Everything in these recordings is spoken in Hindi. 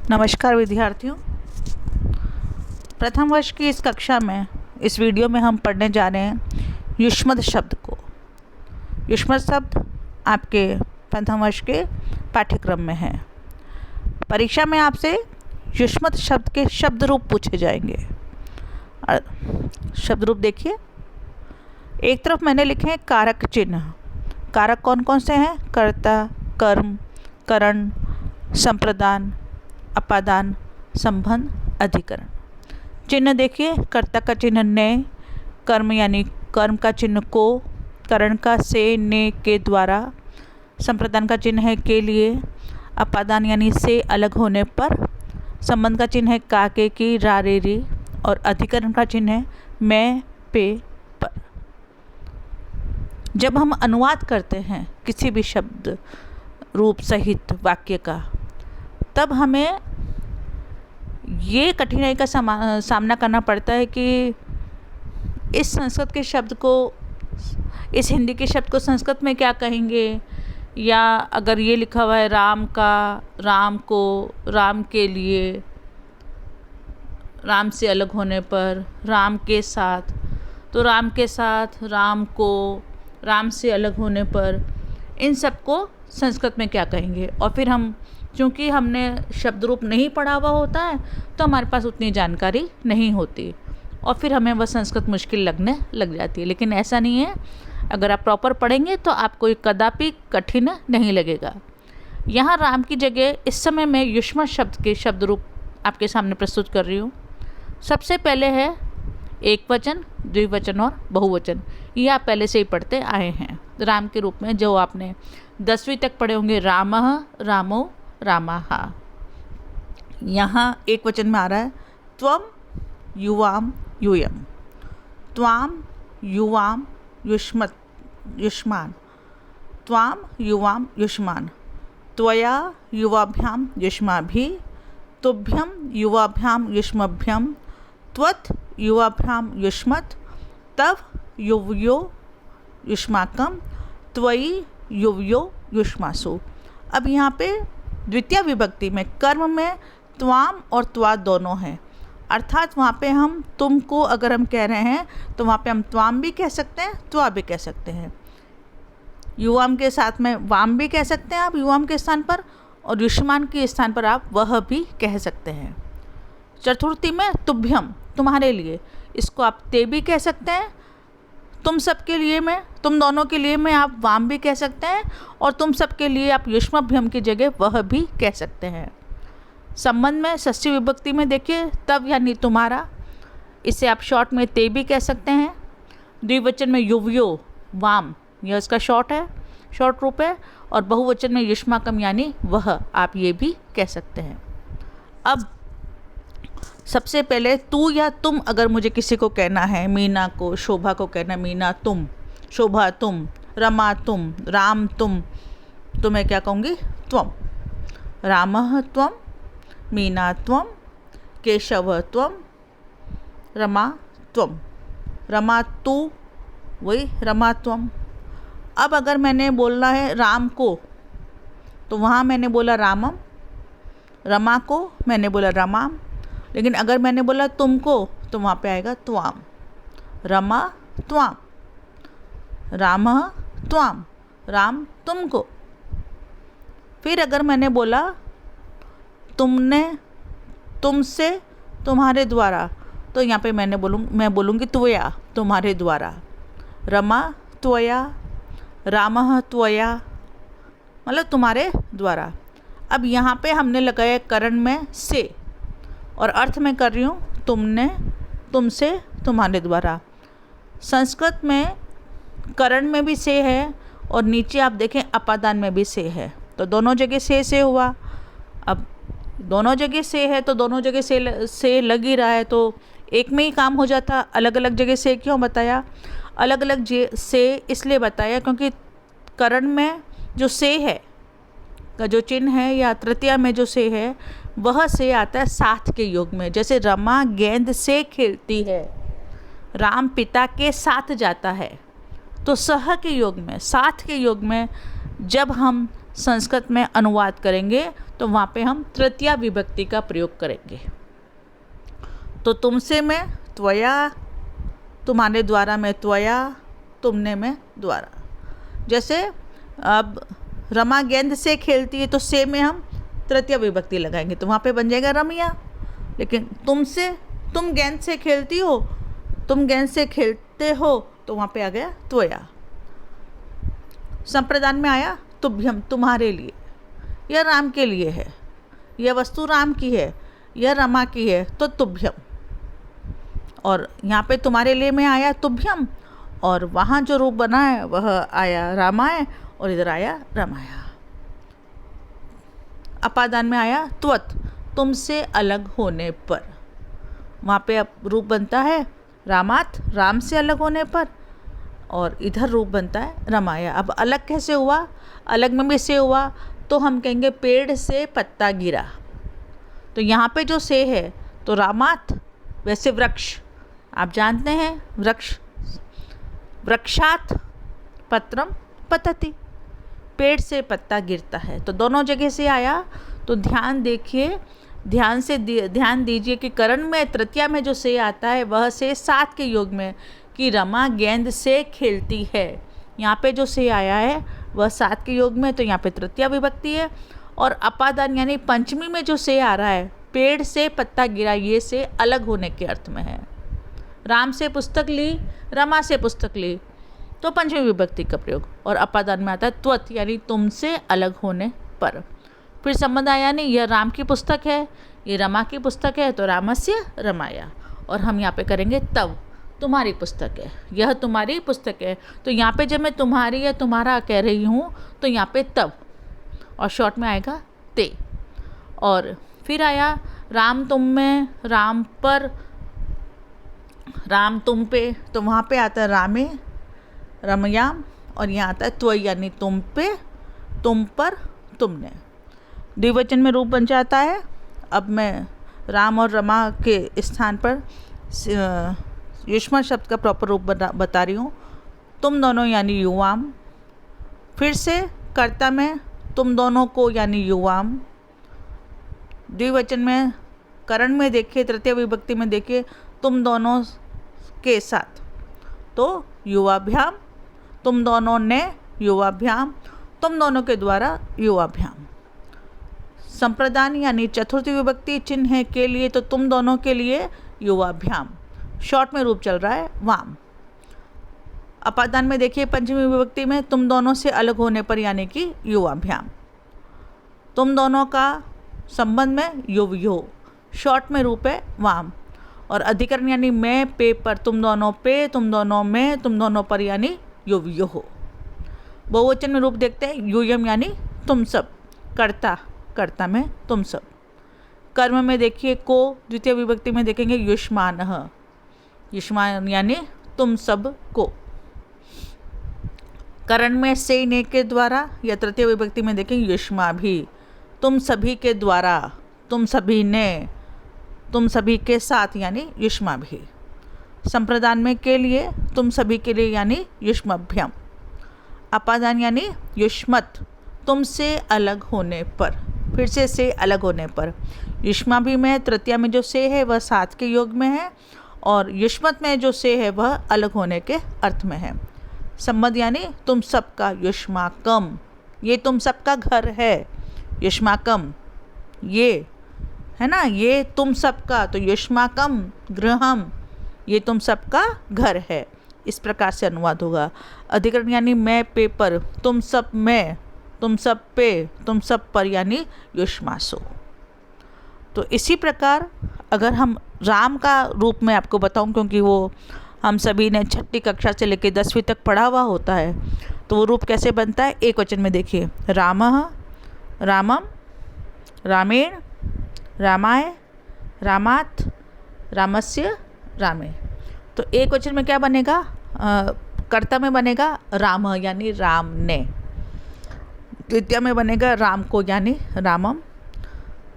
नमस्कार विद्यार्थियों। प्रथम वर्ष की इस कक्षा में इस वीडियो में हम पढ़ने जा रहे हैं युष्मद शब्द को। युष्मद शब्द आपके प्रथम वर्ष के पाठ्यक्रम में है। परीक्षा में आपसे युष्मद शब्द के शब्द रूप पूछे जाएंगे। शब्द रूप देखिए, एक तरफ मैंने लिखे हैं कारक चिन्ह। कारक कौन कौन से हैं? कर्ता, कर्म, करण, संप्रदान, अपादान, संबंध, अधिकरण। चिन्ह देखिए, कर्ता का चिन्ह ने, कर्म यानी कर्म का चिन्ह को, करण का से, ने, के द्वारा, संप्रदान का चिन्ह है के लिए, अपादान यानी से अलग होने पर, संबंध का चिन्ह है का, के, की, रा, रे, री, और अधिकरण का चिन्ह है मैं, पे, पर। जब हम अनुवाद करते हैं किसी भी शब्द रूप सहित वाक्य का, तब हमें ये कठिनाई का सामना करना पड़ता है कि इस संस्कृत के शब्द को, इस हिंदी के शब्द को संस्कृत में क्या कहेंगे, या अगर ये लिखा हुआ है राम का, राम को, राम के लिए, राम से अलग होने पर, राम के साथ, तो राम के साथ, राम को, राम से अलग होने पर, इन सब को संस्कृत में क्या कहेंगे। और फिर हम, चूँकि हमने शब्द रूप नहीं पढ़ा हुआ होता है, तो हमारे पास उतनी जानकारी नहीं होती और फिर हमें वह संस्कृत मुश्किल लगने लग जाती है। लेकिन ऐसा नहीं है, अगर आप प्रॉपर पढ़ेंगे तो आपको कदापि कठिन नहीं लगेगा। यहाँ राम की जगह इस समय मैं युष्मद शब्द के शब्द रूप आपके सामने प्रस्तुत कर रही हूँ। सबसे पहले है एक वचन, द्विवचन और बहुवचन। ये आप पहले से ही पढ़ते आए हैं। राम के रूप में जो आपने 10वीं तक पढ़े होंगे, रामः, रामो, रामाः। यहाँ एक वचन में आ रहा है त्वम युवाम यूयम, त्वाम युवाम युष्मत युष्मान, त्वाम युवाम युष्मान, त्वया युवाभ्याम युष्माभि, तुभ्यम युवाभ्याम युष्मभ्यम, त्वत् युवाभ्याम युष्मत्, तव युवयो युष्माकम, त्वयि युवयो युष्मासु। अब यहाँ पे द्वितीय विभक्ति में कर्म में त्वाम और त्वा दोनों हैं, अर्थात वहाँ पे हम तुम को अगर हम कह रहे हैं तो वहाँ पे हम त्वाम भी कह सकते हैं, त्वा भी कह सकते हैं। युवाम के साथ में वाम भी कह सकते हैं आप युवाम के स्थान पर, और युष्मान के स्थान पर आप वह भी कह सकते हैं। चतुर्थी में तुभ्यम, तुम्हारे लिए, इसको आप ते भी कह सकते हैं। तुम सब के लिए में, तुम दोनों के लिए में आप वाम भी कह सकते हैं, और तुम सब के लिए आप युष्मभ्यम की जगह वह भी कह सकते हैं। संबंध में षष्ठी विभक्ति में देखिए तब यानी तुम्हारा, इसे आप शॉर्ट में ते भी कह सकते हैं। द्विवचन में युवयो, वाम, यह इसका शॉर्ट है, शॉर्ट रूप है। और बहुवचन में युष्माकम यानी वह, आप ये भी कह सकते हैं। अब सबसे पहले तू या तुम अगर मुझे किसी को कहना है, मीना को, शोभा को कहना मीना तुम, शोभा तुम, रमा तुम, राम तुम, तो मैं क्या कहूँगी? त्वम। रामः त्वम, मीना त्वम, केशव त्वम, रमा त्वम, रमा तू, वही रमा त्वम। अब अगर मैंने बोलना है राम को, तो वहाँ मैंने बोला रामम, रमा को मैंने बोला रमाम। लेकिन अगर मैंने बोला तुमको, तो वहाँ पे आएगा त्वाम, रमा त्वाम, रामः त्वाम, राम तुमको। फिर अगर मैंने बोला तुमने, तुमसे, तुम्हारे द्वारा, तो यहाँ पे मैं बोलूँगी त्वया, तुम्हारे द्वारा, रमा त्वया, रामः त्वया, मतलब तुम्हारे द्वारा। अब यहाँ पे हमने लगाया करण में से, और अर्थ में कर रही हूँ तुमने, तुमसे, तुम्हारे द्वारा। संस्कृत में करण में भी से है और नीचे आप देखें अपादान में भी से है, तो दोनों जगह से हुआ। अब दोनों जगह से है तो दोनों जगह से लग ही रहा है, तो एक में ही काम हो जाता। अलग अलग जगह से क्यों बताया? अलग अलग से इसलिए बताया क्योंकि करण में जो से है का जो चिन्ह है, या तृतीया में जो से है, वह से आता है साथ के योग में। जैसे रमा गेंद से खेलती है, राम पिता के साथ जाता है, तो सह के योग में, साथ के योग में जब हम संस्कृत में अनुवाद करेंगे तो वहाँ पे हम तृतीया विभक्ति का प्रयोग करेंगे। तो तुमसे में त्वया, तुम्हारे द्वारा में त्वया, तुमने में द्वारा। जैसे अब रमा गेंद से खेलती है तो से में हम तृतीय विभक्ति लगाएंगे तो वहाँ पे बन जाएगा रमिया। लेकिन तुमसे, तुम गेंद से खेलती हो, तुम गेंद से खेलते हो तो वहाँ पे आ गया त्वया। संप्रदान में आया तुभ्यम, तुम्हारे लिए, यह राम के लिए है, यह वस्तु राम की है, यह रमा की है तो तुभ्यम। और यहाँ पे तुम्हारे लिए में आया तुभ्यम और वहाँ जो रूप बना है वह आया रामाय और इधर आया रमाया। अपादान में आया त्वत, तुमसे अलग होने पर, वहाँ पे अब रूप बनता है रामात, राम से अलग होने पर, और इधर रूप बनता है रमाया। अब अलग कैसे हुआ, अलग में भी से हुआ तो हम कहेंगे पेड़ से पत्ता गिरा। तो यहाँ पे जो से है तो रामात, वैसे वृक्ष आप जानते हैं, वृक्ष वृक्षात पत्रम पतति, पेड़ से पत्ता गिरता है। तो दोनों जगह से आया। तो ध्यान देखिए, ध्यान दीजिए कि करण में तृतीया में जो से आता है वह से सात के योग में, कि रमा गेंद से खेलती है। यहाँ पे जो से आया है वह सात के योग में, तो यहाँ पे तृतीया विभक्ति है। और अपादान यानी पंचमी में जो से आ रहा है पेड़ से पत्ता गिरा, ये से अलग होने के अर्थ में है। राम से पुस्तक ली, रमा से पुस्तक ली तो पंचमी विभक्ति का प्रयोग। और अपादान में आता है त्वत यानी तुमसे अलग होने पर। फिर संबंध आया नहीं, यह राम की पुस्तक है, ये रमा की पुस्तक है तो रामस्य रमाया। और हम यहाँ पे करेंगे तव, तुम्हारी पुस्तक है, यह तुम्हारी पुस्तक है। तो यहाँ पे जब मैं तुम्हारी या तुम्हारा कह रही हूँ तो यहाँ पे तव और शॉर्ट में आएगा ते। और फिर आया राम तुम में, राम पर, राम तुम पे, तो वहाँ पे आता है रामे रमयाम। और यहाँ आता है त्वयि यानी तुम पे, तुम पर, तुमने। द्विवचन में रूप बन जाता है। अब मैं राम और रमा के स्थान पर युष्मत शब्द का प्रॉपर रूप बता रही हूँ। तुम दोनों यानी युवाम। फिर से कर्ता में तुम दोनों को यानी युवाम। द्विवचन में करण में देखिए, तृतीय विभक्ति में देखिए, तुम दोनों के साथ तो युवाभ्याम, तुम दोनों ने युवाभ्याम, तुम दोनों के द्वारा युवाभ्याम। संप्रदान यानी चतुर्थी विभक्ति चिन्ह है के लिए, तो तुम दोनों के लिए युवाभ्याम। शॉर्ट में रूप चल रहा है वाम। अपादान में देखिए पंचमी विभक्ति में तुम दोनों से अलग होने पर यानी कि युवाभ्याम। तुम दोनों का संबंध में युवयो, शॉर्ट में रूप है वाम। और अधिकरण यानी मैं पे पर, तुम दोनों पे, तुम दोनों में, तुम दोनों पर यानी युवयो हो। बहुवचन में रूप देखते हैं यूयम यानी तुम सब, कर्ता, कर्ता में तुम सब। कर्म में देखिए को, द्वितीय विभक्ति में देखेंगे युष्मानः, युष्मान यानी तुम सब को। करण में से ने के द्वारा, या तृतीय विभक्ति में देखेंगे युष्मा भी, तुम सभी के द्वारा, तुम सभी ने, तुम सभी के साथ यानी युष्मा भी। संप्रदान में के लिए, तुम सभी के लिए यानी युष्मभ्यम। अपादान यानी युष्मत, तुमसे अलग होने पर, फिर से अलग होने पर। युष्मा भी में तृतीया में जो से है वह सात के योग में है, और युष्मत में जो से है वह अलग होने के अर्थ में है। संबंध यानी तुम सबका, युष्माकम, ये तुम सबका घर है, युष्माकम ये है ना, ये तुम सबका, तो युष्माकम गृहम, ये तुम सबका घर है। इस प्रकार से अनुवाद होगा। अधिकरण यानी मैं पे पर, तुम सब में, तुम सब पे, तुम सब पर यानी युष्मासो। तो इसी प्रकार अगर हम राम का रूप में आपको बताऊं, क्योंकि वो हम सभी ने छठी कक्षा से लेकर 10वीं तक पढ़ा हुआ होता है, तो वो रूप कैसे बनता है। एक वचन में देखिए, रामः रामम, रामेण रामाय, रामात, रामस्य रामे। तो एक वचन में क्या बनेगा, कर्ता में बनेगा राम यानी राम ने, द्वितीय में बनेगा राम को यानी रामम,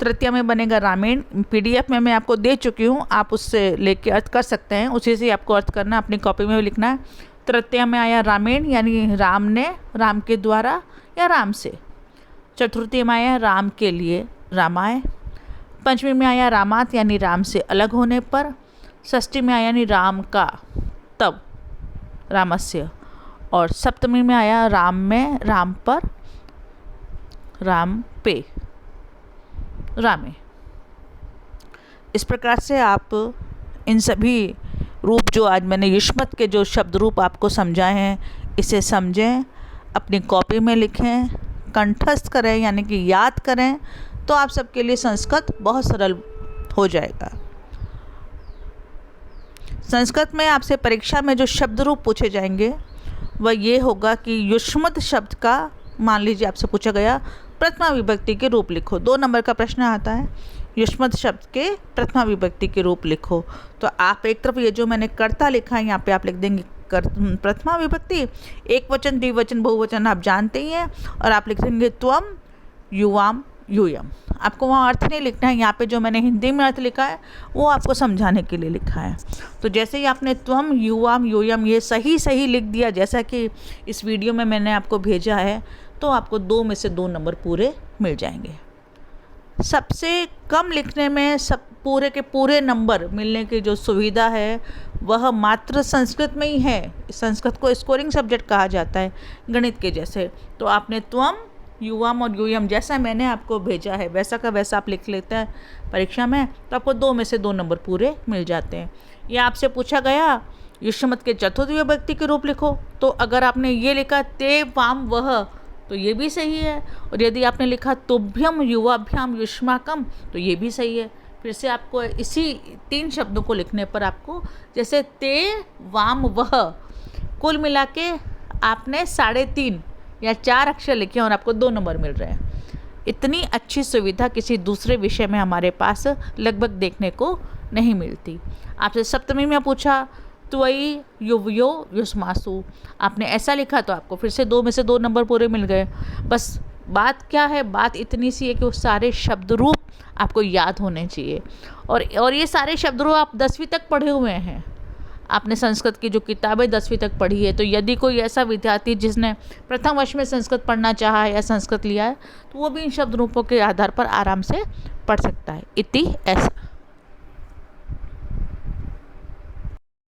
तृतीय में बनेगा रामेण। पीडीएफ में मैं आपको दे चुकी हूँ, आप उससे लेके अर्थ कर सकते हैं, उसी से आपको अर्थ करना, अपनी कॉपी में भी लिखना है। तृतीय में आया रामेण यानी राम ने, राम के द्वारा या राम से। चतुर्थी में आया राम के लिए रामाय, पंचमी में आया रामात यानी राम से अलग होने पर, षष्ठी में आया यानी राम का तब रामस्य, और सप्तमी में आया राम में राम पर राम पे रामे। इस प्रकार से आप इन सभी रूप जो आज मैंने युष्मत के जो शब्द रूप आपको समझाए हैं, इसे समझें, अपनी कॉपी में लिखें, कंठस्थ करें यानी कि याद करें, तो आप सबके लिए संस्कृत बहुत सरल हो जाएगा। संस्कृत में आपसे परीक्षा में जो शब्द रूप पूछे जाएंगे वह ये होगा कि युष्मत शब्द का, मान लीजिए आपसे पूछा गया प्रथमा विभक्ति के रूप लिखो, 2 नंबर का प्रश्न आता है, युष्मत शब्द के प्रथमा विभक्ति के रूप लिखो। तो आप एक तरफ ये जो मैंने कर्ता लिखा है, यहाँ पे आप लिख देंगे प्रथमा विभक्ति, एक वचन, द्विवचन, बहुवचन आप जानते ही हैं, और आप लिख देंगे त्वम युवाम यूयम। आपको वहाँ अर्थ नहीं लिखना है, यहाँ पे जो मैंने हिंदी में अर्थ लिखा है वो आपको समझाने के लिए लिखा है। तो जैसे ही आपने त्वम युवाम यूयम ये सही लिख दिया, जैसा कि इस वीडियो में मैंने आपको भेजा है, तो आपको 2 में से 2 नंबर पूरे मिल जाएंगे। सबसे कम लिखने में सब पूरे के पूरे नंबर मिलने की जो सुविधा है वह मात्र संस्कृत में ही है। संस्कृत को स्कोरिंग सब्जेक्ट कहा जाता है गणित के जैसे। तो आपने त्वम युवाम और यूयम जैसा मैंने आपको भेजा है वैसा का वैसा आप लिख लेते हैं परीक्षा में, तो आपको 2 में से 2 नंबर पूरे मिल जाते हैं। या आपसे पूछा गया युष्मत के चतुर्थ विभक्ति के रूप लिखो, तो अगर आपने ये लिखा ते वाम वह, तो ये भी सही है, और यदि आपने लिखा तुभ्यम युवाभ्याम युष्माकम, तो ये भी सही है। फिर से आपको इसी 3 शब्दों को लिखने पर आपको जैसे ते वाम वह, कुल मिला के आपने 3.5 या 4 अक्षर लिखे और आपको 2 नंबर मिल रहे हैं। इतनी अच्छी सुविधा किसी दूसरे विषय में हमारे पास लगभग देखने को नहीं मिलती। आपसे सप्तमी में पूछा त्वयि युवयो युष्मासु, आपने ऐसा लिखा तो आपको फिर से 2 में से 2 नंबर पूरे मिल गए। बस बात क्या है, बात इतनी सी है कि वो सारे शब्द रूप आपको याद होने चाहिए, और ये सारे शब्द रूप आप 10वीं तक पढ़े हुए हैं। आपने संस्कृत की जो किताबें 10वीं तक पढ़ी है, तो यदि कोई ऐसा विद्यार्थी जिसने प्रथम वर्ष में संस्कृत पढ़ना चाहा है या संस्कृत लिया है, तो वो भी इन शब्द रूपों के आधार पर आराम से पढ़ सकता है। इति ऐसा।